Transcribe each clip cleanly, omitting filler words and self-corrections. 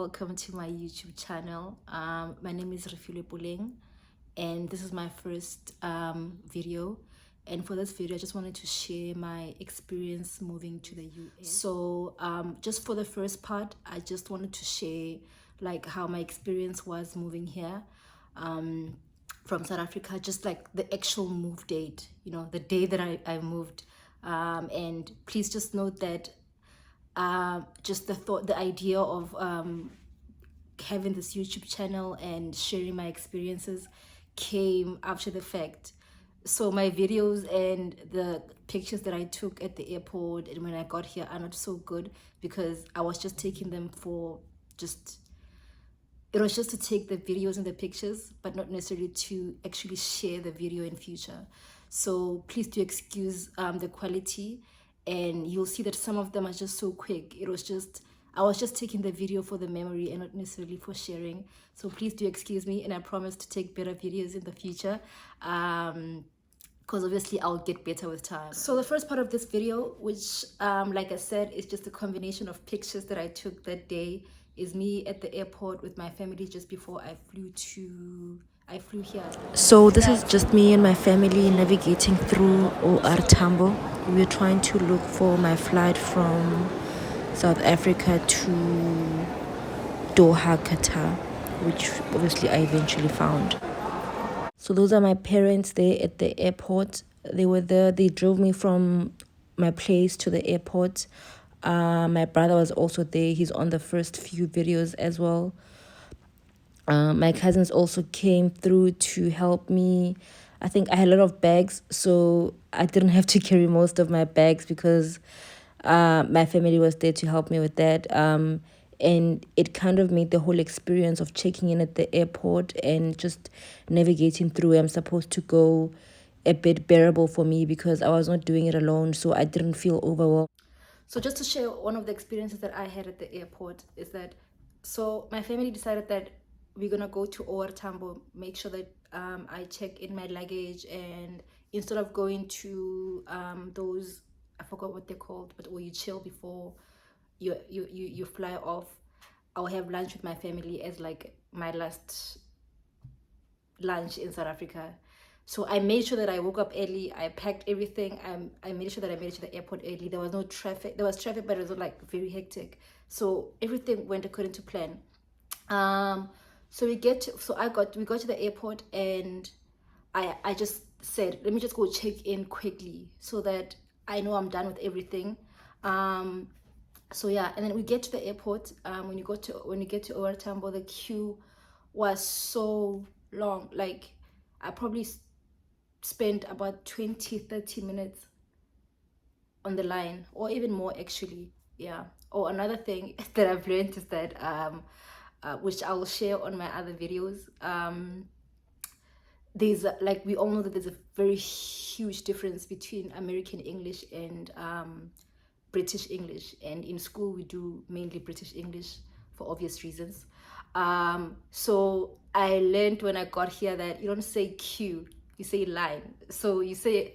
welcome to my YouTube channel. My name is Refilwe Puleng, and this is my first video. And for this video, I just wanted to share my experience moving to the US. So just for the first part, I just wanted to share like how my experience was moving here from South Africa, just like the actual move date, you know, the day that I moved. And please just note that just the idea of having this YouTube channel and sharing my experiences came after the fact. So my videos and the pictures that I took at the airport and when I got here are not so good because I was just taking them for it was just to take the videos and the pictures, but not necessarily to actually share the video in future. So please do excuse the quality, and you'll see that some of them are just so quick. I was just taking the video for the memory and not necessarily for sharing. So please do excuse me, and I promise to take better videos in the future. Because obviously I'll get better with time. So the first part of this video, which like I said, is just a combination of pictures that I took that day, is me at the airport with my family just before I flew here. So this is just me and my family navigating through OR Tambo. We were trying to look for my flight from South Africa to Doha, Qatar, which obviously I eventually found. So those are my parents there at the airport. They were there. They drove me from my place to the airport. My brother was also there. He's on the first few videos as well. My cousins also came through to help me. I think I had a lot of bags, so I didn't have to carry most of my bags because my family was there to help me with that. And it kind of made the whole experience of checking in at the airport and just navigating through where I'm supposed to go a bit bearable for me because I was not doing it alone, so I didn't feel overwhelmed. So just to share one of the experiences that I had at the airport is that, so my family decided that we're gonna go to OR Tambo, make sure that I check in my luggage, and instead of going to those, I forgot what they're called, but where you chill before you fly off, I'll have lunch with my family as like my last lunch in South Africa. So I made sure that I woke up early. I packed everything. I made sure that I made it to the airport early. There was no traffic. There was traffic, but it was not like very hectic. So everything went according to plan. So we got to the airport, and I just said, let me just go check in quickly so that I know I'm done with everything. So yeah, and then we get to the airport. When you get to OR Tambo, the queue was so long. Like I probably spent about 20-30 minutes on the line, or even more actually. Yeah. Oh, another thing that I've learned is that which I will share on my other videos, there's like, we all know that there's a very huge difference between American English and British English, and in school we do mainly British English for obvious reasons. So I learned when I got here that you don't say queue, you say line. So you say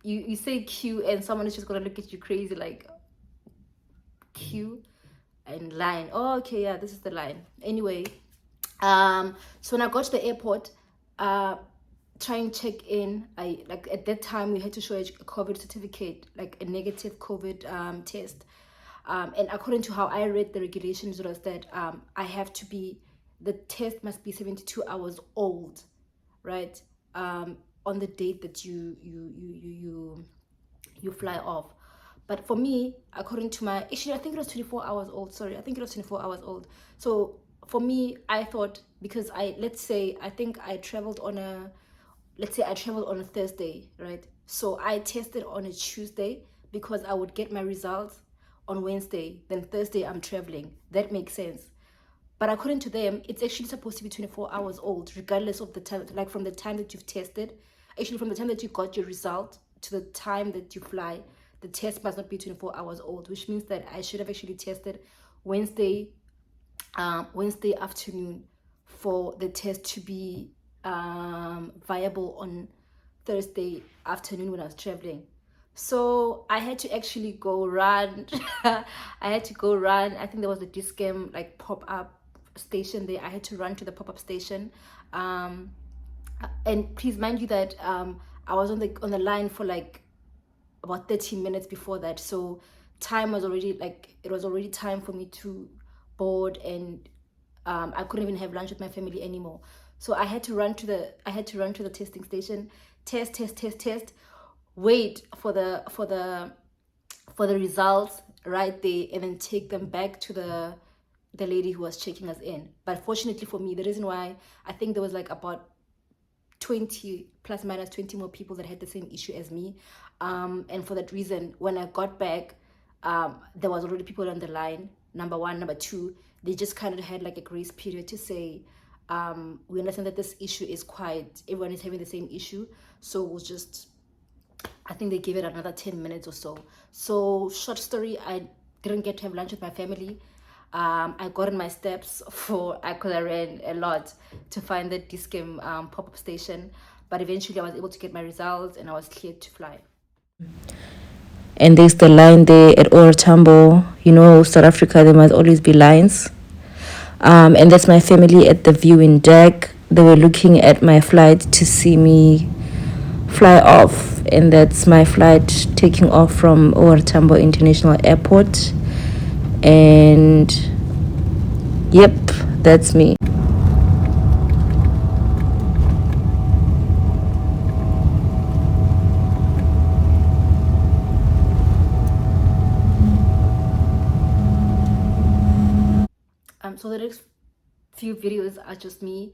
you say queue, and someone is just gonna look at you crazy like, queue and line. Oh, okay, yeah, this is the line. Anyway, so when I got to the airport, trying to check in, I like at that time we had to show a COVID certificate, like a negative COVID test. And according to how I read the regulations, it was that the test must be 72 hours old, right? On the date that you fly off. But for me, according to I think it was 24 hours old. Sorry, I think it was 24 hours old. So for me, I thought, because I think I traveled on a Thursday, right? So I tested on a Tuesday because I would get my results on Wednesday. Then Thursday I'm traveling. That makes sense. But according to them, it's actually supposed to be 24 hours old, regardless of the time, like from the time that you've tested. Actually, from the time that you got your result to the time that you fly, the test must not be 24 hours old, which means that I should have actually tested Wednesday afternoon for the test to be viable on Thursday afternoon when I was traveling. So I had to actually go run. I had to go run. I think there was a Discam like pop-up station there. I had to run to the pop-up station. Um, and please mind you that I was on the line for like about 30 minutes before that. So time was already like, it was already time for me to board, and I couldn't even have lunch with my family anymore. So I had to run to the testing station, test, wait for the results right there, and then take them back to the lady who was checking us in. But fortunately for me, the reason why, I think there was like about 20 plus minus 20 more people that had the same issue as me, and for that reason, when I got back, there was already people on the line. Number one. Number two, they just kind of had like a grace period to say, we understand that this issue is quite, everyone is having the same issue, so we'll just, I think they gave it another 10 minutes or so. So short story, I didn't get to have lunch with my family. I got in my steps because I ran a lot to find the Discam pop-up station. But eventually I was able to get my results and I was cleared to fly. And there's the line there at OR Tambo. You know, South Africa, there must always be lines. And that's my family at the viewing deck. They were looking at my flight to see me fly off, and that's my flight taking off from OR Tambo International Airport. And yep, that's me. So the next few videos are just me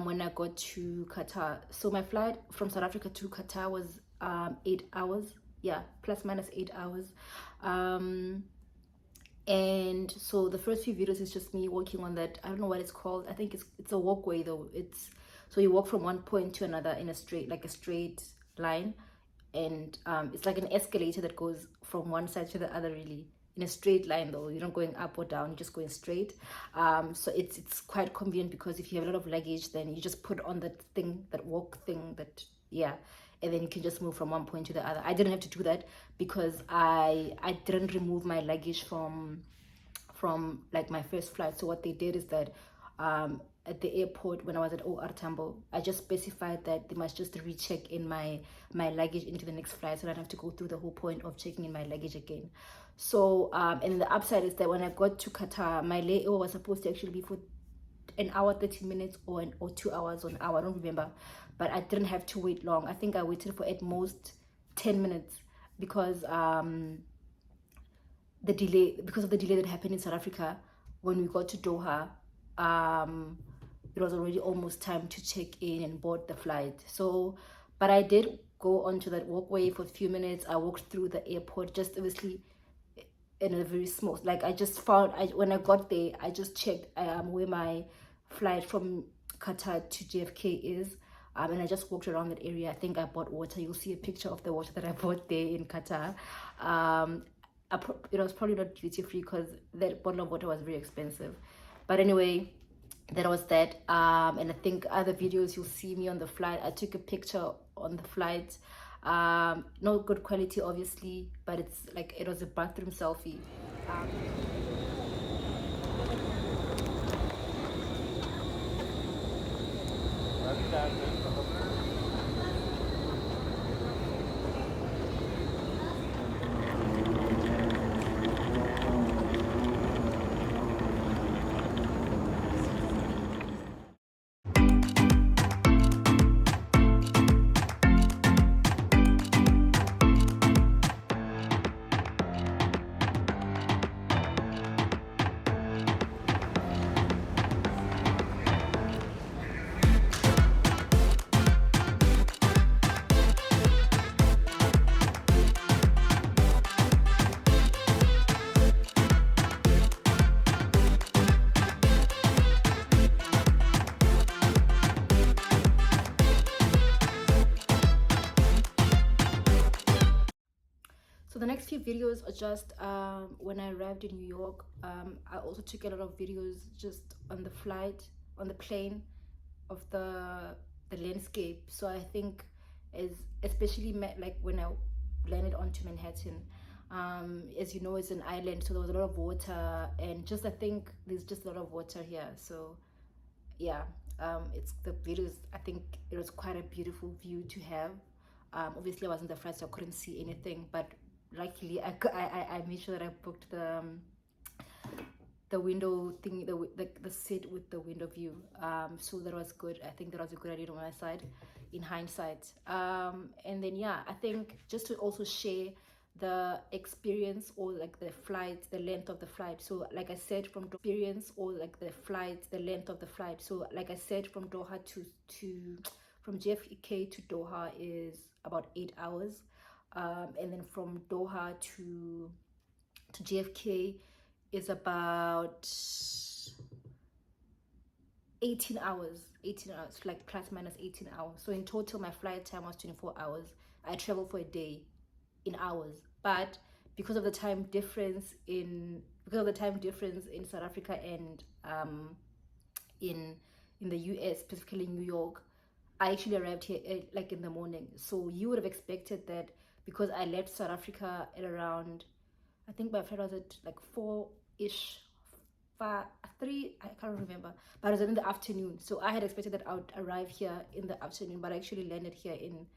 when I got to Qatar. So my flight from South Africa to Qatar was 8 hours, yeah, plus minus 8 hours. And so the first few videos is just me walking on that, I don't know what it's called, I think it's a walkway though. It's, so you walk from one point to another in a straight line, and it's like an escalator that goes from one side to the other, really, in a straight line though. You're not going up or down, you're just going straight. So it's quite convenient, because if you have a lot of luggage, then you just put on that thing, that walk thing, that, yeah, and then you can just move from one point to the other. I didn't have to do that because I didn't remove my luggage from like my first flight. So what they did is that at the airport, when I was at OR Tambo, I just specified that they must just recheck in my luggage into the next flight, so I don't have to go through the whole point of checking in my luggage again. So and the upside is that when I got to Qatar, my layover was supposed to actually be for an hour 30 minutes or 2 hours or an hour, I don't remember, but I didn't have to wait long. I think I waited for at most 10 minutes because because of the delay that happened in South Africa. When we got to Doha, it was already almost time to check in and board the flight. So, but I did go onto that walkway for a few minutes. I walked through the airport, just obviously in a very small, like I just found, when I got there, I just checked where my flight from Qatar to JFK is, and I just walked around that area. I think I bought water. You'll see a picture of the water that I bought there in Qatar. It was probably not duty free because that bottle of water was very expensive, but anyway, that was that. And I think other videos you'll see me on the flight. I took a picture on the flight, not good quality obviously, but it's like, it was a bathroom selfie. So the next few videos are just when I arrived in New York. I also took a lot of videos just on the flight, on the plane, of the landscape. So I think, especially like when I landed onto Manhattan. As you know, it's an island, so there was a lot of water, and just I think there's just a lot of water here. So yeah, it's the videos. I think it was quite a beautiful view to have. Obviously, I wasn't the first, so I couldn't see anything, but luckily, I made sure that I booked the window thing, the seat with the window view. So that was good. I think that was a good idea on my side, in hindsight. And then yeah, I think just to also share the experience, or like the flight, the length of the flight. So like I said, from experience, or like the flight, the length of the flight. So like I said, from Doha to from JFK to Doha is about 8 hours. And then from Doha to JFK is about 18 hours, like plus minus 18 hours. So in total, my flight time was 24 hours. I traveled for a day in hours, but because of the time difference in South Africa and in the US, specifically New York, I actually arrived here like in the morning. So you would have expected that, because I left South Africa at around, I think my flight was at like 4-ish, 3, I can't remember, but it was in the afternoon. So I had expected that I would arrive here in the afternoon, but I actually landed here in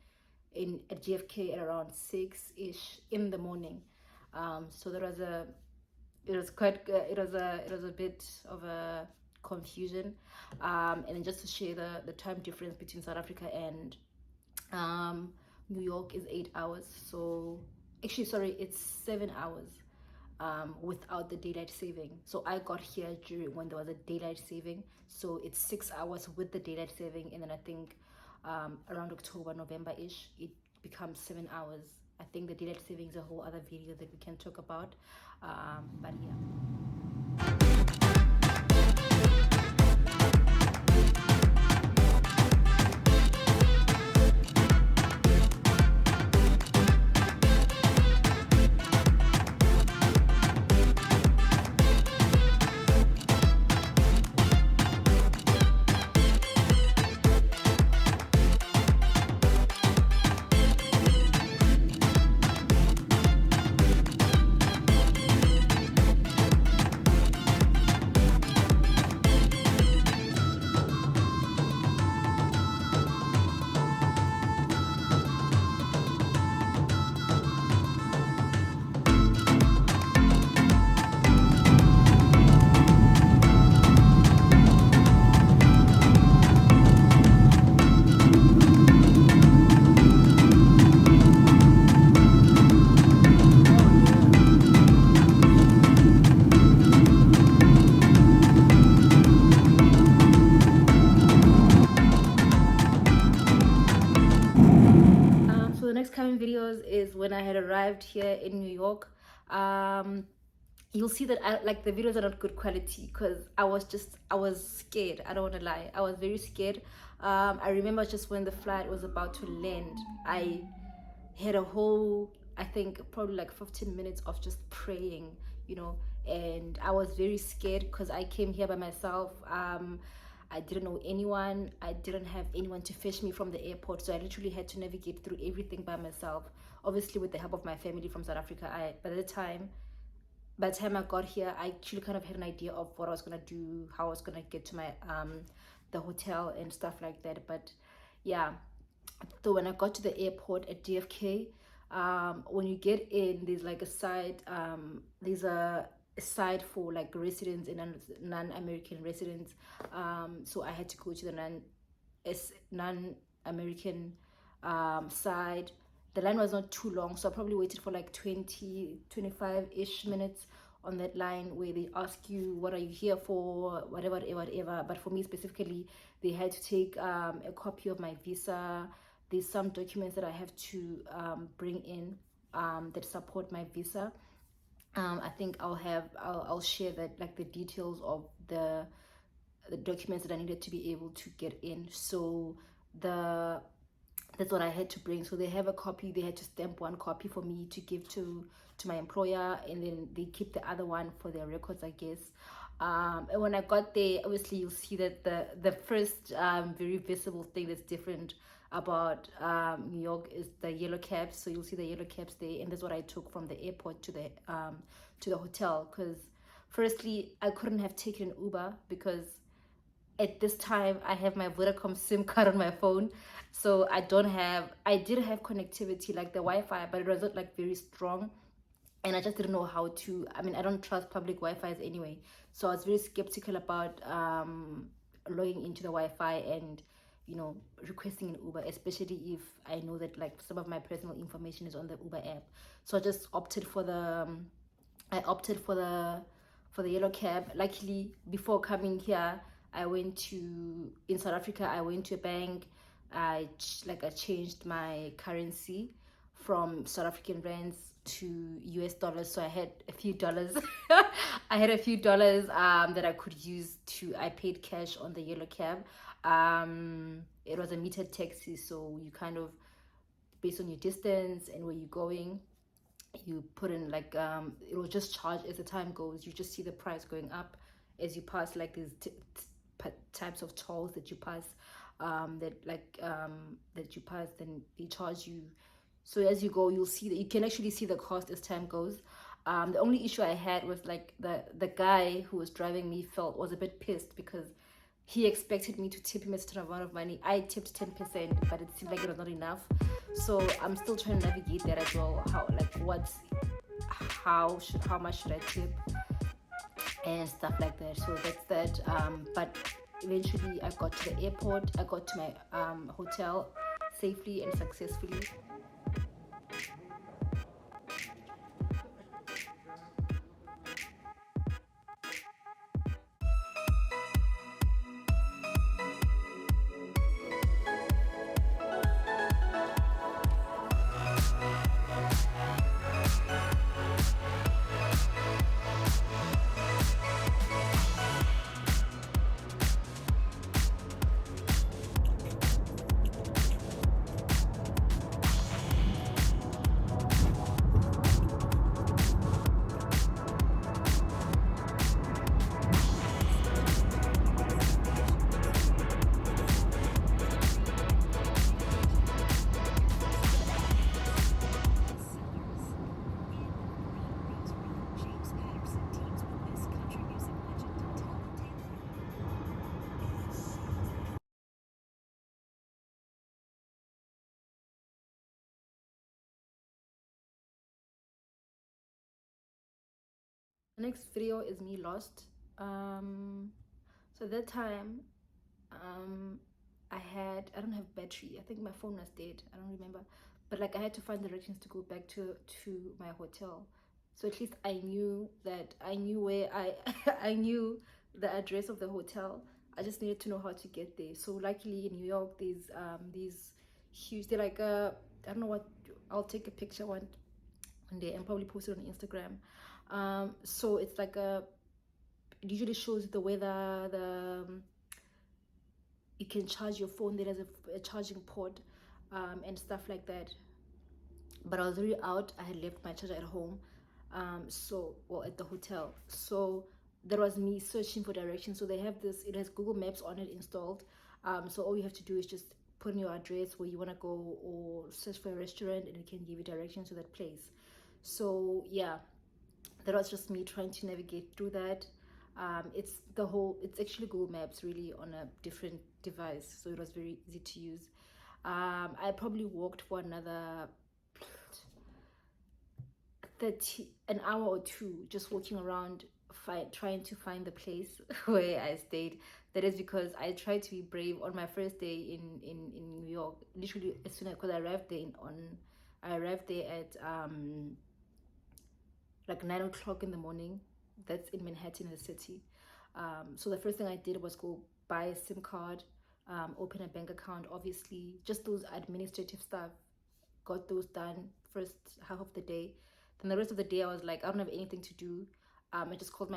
at JFK at around 6-ish in the morning. So that was it was quite it was a bit of a confusion. And then just to share the time difference between South Africa and New York is 8 hours. So actually, sorry, it's 7 hours without the daylight saving. So I got here during when there was a daylight saving, so it's 6 hours with the daylight saving, and then I think around October, November-ish, it becomes 7 hours. I think the daylight saving is a whole other video that we can talk about, but yeah. So the next coming videos is when I had arrived here in New York. You'll see that the videos are not good quality, because I was scared. I don't want to lie, I was very scared. I remember just when the flight was about to land, I had a whole, I think probably like 15 minutes of just praying, and I was very scared because I came here by myself. I didn't know anyone. I didn't have anyone to fetch me from the airport, so I literally had to navigate through everything by myself, obviously with the help of my family from South Africa. By the time I got here, I actually kind of had an idea of what I was gonna do, how I was gonna get to my the hotel and stuff like that. But yeah, so when I got to the airport at JFK, when you get in, there's like a side, there's a side for like residents and non-American residents. So I had to go to the non-American side. The line was not too long, so I probably waited for like 25-ish minutes on that line, where they ask you what are you here for, whatever. But for me specifically, they had to take a copy of my visa. There's some documents that I have to bring in that support my visa. I think I'll share that, like the details of the documents that I needed to be able to get in. So that's what I had to bring. So they have a copy. They had to stamp one copy for me to give to my employer, and then they keep the other one for their records, I guess. And when I got there, obviously you'll see that the first very visible thing that's different about New York is the yellow cabs. So you'll see the yellow cabs there, and that's what I took from the airport to the hotel. Because firstly, I couldn't have taken an Uber because at this time I have my Vodacom SIM card on my phone, so I did have connectivity like the Wi-Fi, but it wasn't like very strong, and I just didn't know how to. I mean, I don't trust public Wi-Fi's anyway, so I was very skeptical about logging into the Wi-Fi and requesting an Uber, especially if I know that like some of my personal information is on the Uber app. So I just opted for the yellow cab. Luckily, before coming here, in South Africa, I went to a bank. I changed my currency from South African rands to US dollars, so I had a few dollars. I had a few dollars that I could use I paid cash on the yellow cab. It was a metered taxi, so you kind of, based on your distance and where you're going, you put in like it will just charge as the time goes. You just see the price going up as you pass like these types of tolls that you pass, that you pass, then they charge you. So as you go, you'll see that you can actually see the cost as time goes. The only issue I had was like the guy who was driving me was a bit pissed because he expected me to tip him a certain amount of money. I tipped 10%, but it seemed like it was not enough. So I'm still trying to navigate that as well. How much should I tip and stuff like that. So that's that. But eventually I got to the airport. I got to my hotel safely and successfully. The next video is me lost. So that time, I don't have battery. I think my phone was dead. I don't remember, but like I had to find directions to go back to my hotel. So at least I knew where I knew the address of the hotel. I just needed to know how to get there. So luckily in New York, there's these huge. They're like I don't know what. I'll take a picture one day and probably post it on Instagram. So it's like it usually shows the weather, you can charge your phone. There is a charging port and stuff like that. But I was already out. I had left my charger at home, at the hotel. So that was me searching for directions. So they have this, it has Google Maps on it installed. So all you have to do is just put in your address where you want to go, or search for a restaurant, and it can give you directions to that place. So yeah, that was just me trying to navigate through that. It's actually Google Maps really on a different device, so it was very easy to use. I probably walked for another an hour or two, just walking around trying to find the place where I stayed. That is because I tried to be brave on my first day in New York. Literally as soon as, because I arrived there at like 9 o'clock in the morning. That's in Manhattan, the city. So the first thing I did was go buy a SIM card, open a bank account, obviously, just those administrative stuff. Got those done first half of the day. Then the rest of the day I was like, I don't have anything to do. I called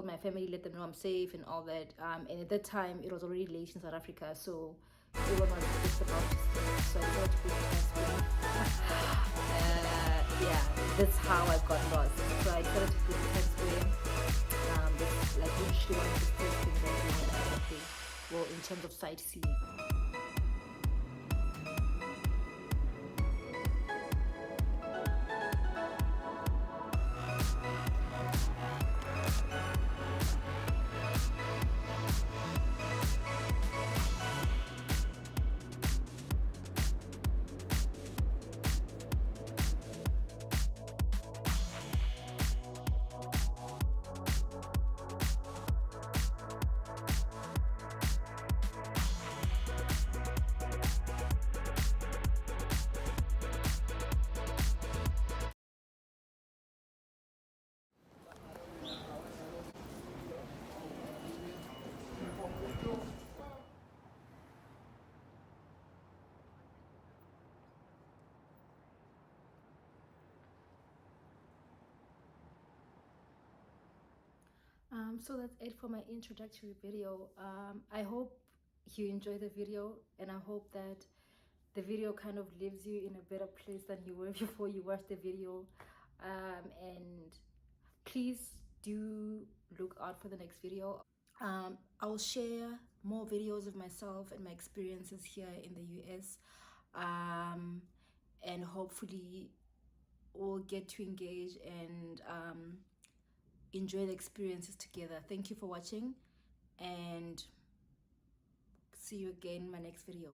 my family, let them know I'm safe and all that. And at that time it was already late in South Africa, so everyone was just about to stay. So I thought to yeah, that's how I got lost. So I started to go to Times Square. That's like literally one of the first things I did when I got there. Well, in terms of sightseeing. So that's it for my introductory video. I hope you enjoyed the video, and I hope that the video kind of leaves you in a better place than you were before you watched the video. And please do look out for the next video. I'll share more videos of myself and my experiences here in the US, and hopefully we'll get to engage and enjoy the experiences together. Thank you for watching, and see you again in my next video.